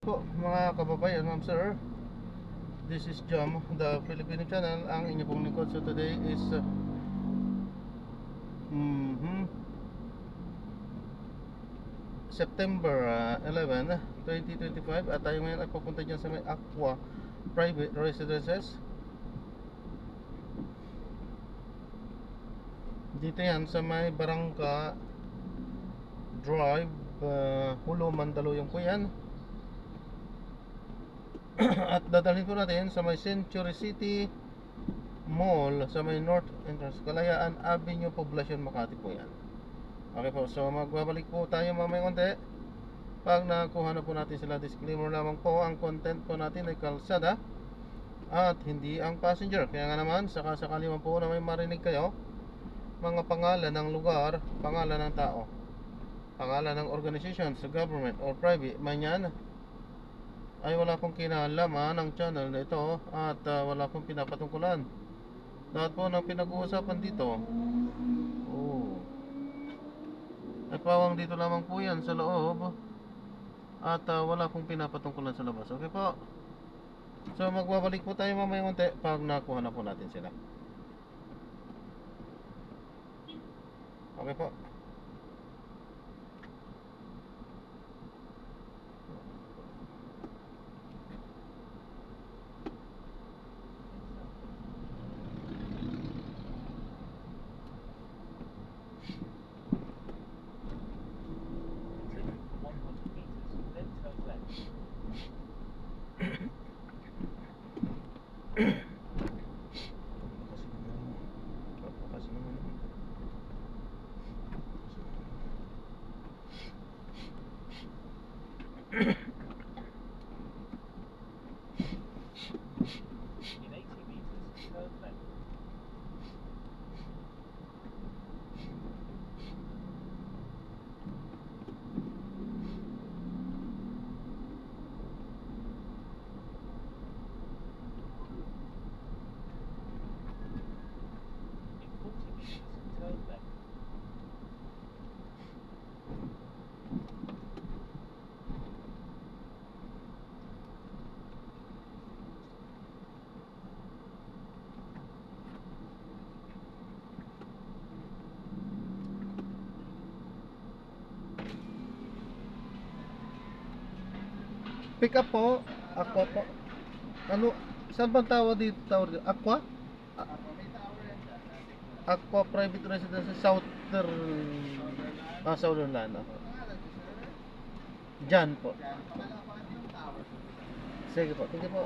Po mga kababayan, ma'am sir, this is Jam, the Filipino channel, ang inyo pong lingkod. So today is September 11, 2025. At tayo ngayon ay papunta dyan sa may Aqua Private Residences. Dito yan sa may Barangka Drive, Hulo, Mandaluyong po yan. At dadalhin ko natin sa may Century City Mall, sa may North Entrance, Kalayaan Avenue, Poblacion, Makati po yan. Okay po, so magbabalik po tayo mamaya konti. Pag nakuha na po natin sila. Disclaimer lamang po, ang content po natin ay kalsada at hindi ang passenger. Kaya nga naman, sakasakali man po na may marinig kayo, mga pangalan ng lugar, pangalan ng tao, pangalan ng organization sa government or private man yan, ay wala pong kinalaman ng channel na ito at wala pong pinapatungkulan. Lahat po ng pinag-uusapan dito ay pawang dito lamang po yan sa loob at wala pong pinapatungkulan sa labas. Okay po, so magbabalik po tayo mamaya konti pag nakuha na po natin sila. Okay po. Pick up po, Aqua po. Ano, saan bang tawag dito? Tawag dito? Aqua? Aqua Private Residence Southern Land. Diyan po. Sige po, sige po.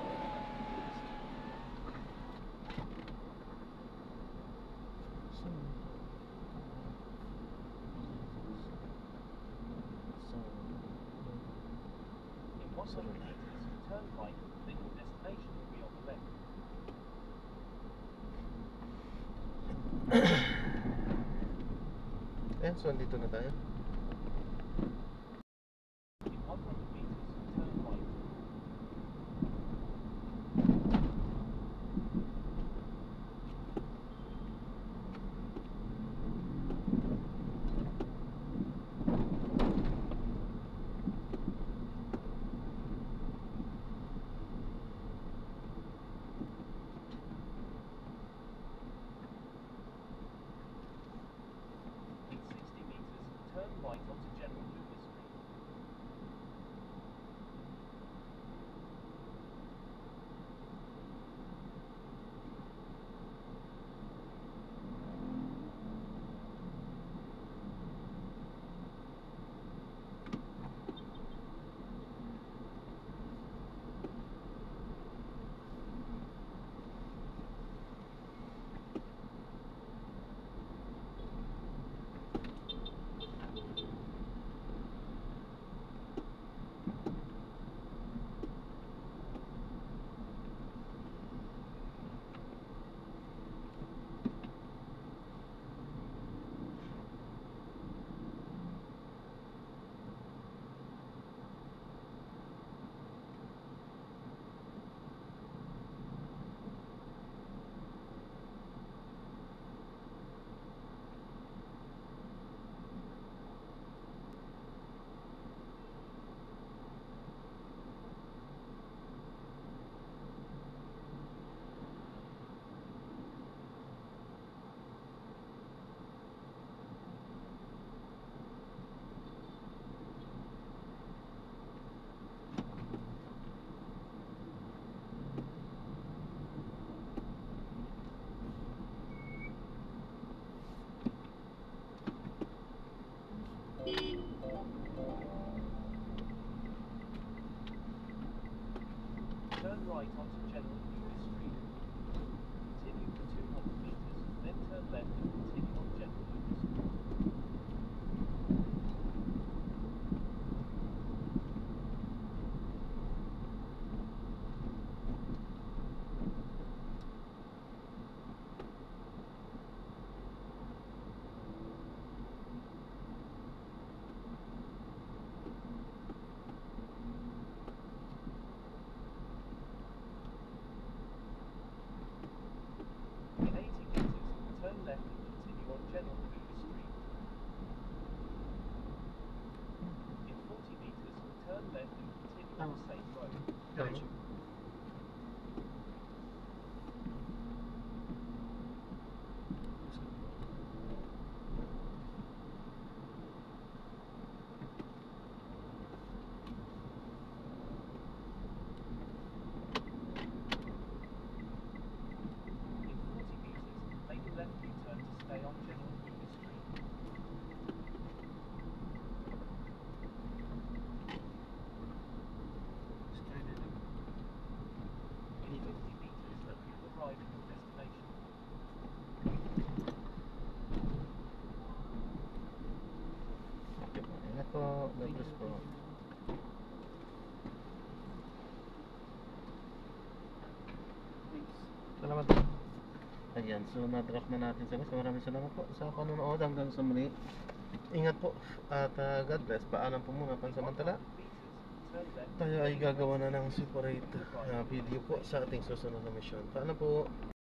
So andito na tayo. turn right onto General Lewis Street. Continue for 200 meters, then turn left and continue on General Lewis Street. In 80 meters, turn left and continue on General Lewis Street. In 40 meters, turn left and continue on the same road. Diretso. In 40 meters, make a left U-turn to stay on General Lewis Street. In 50 meters, you will arrive at your destination. Okay po. Ingat po. God bless po. Salamat po. Ayan, so na-drop na natin sa guys. Maraming salamat po sa panonood hanggang sa muli. Ingat po at God bless. Paalam po muna pansamantala. 100 meters, turn left. Tayo ay gagawa na ng separate video po sa ating susunod na mission. Paalam po.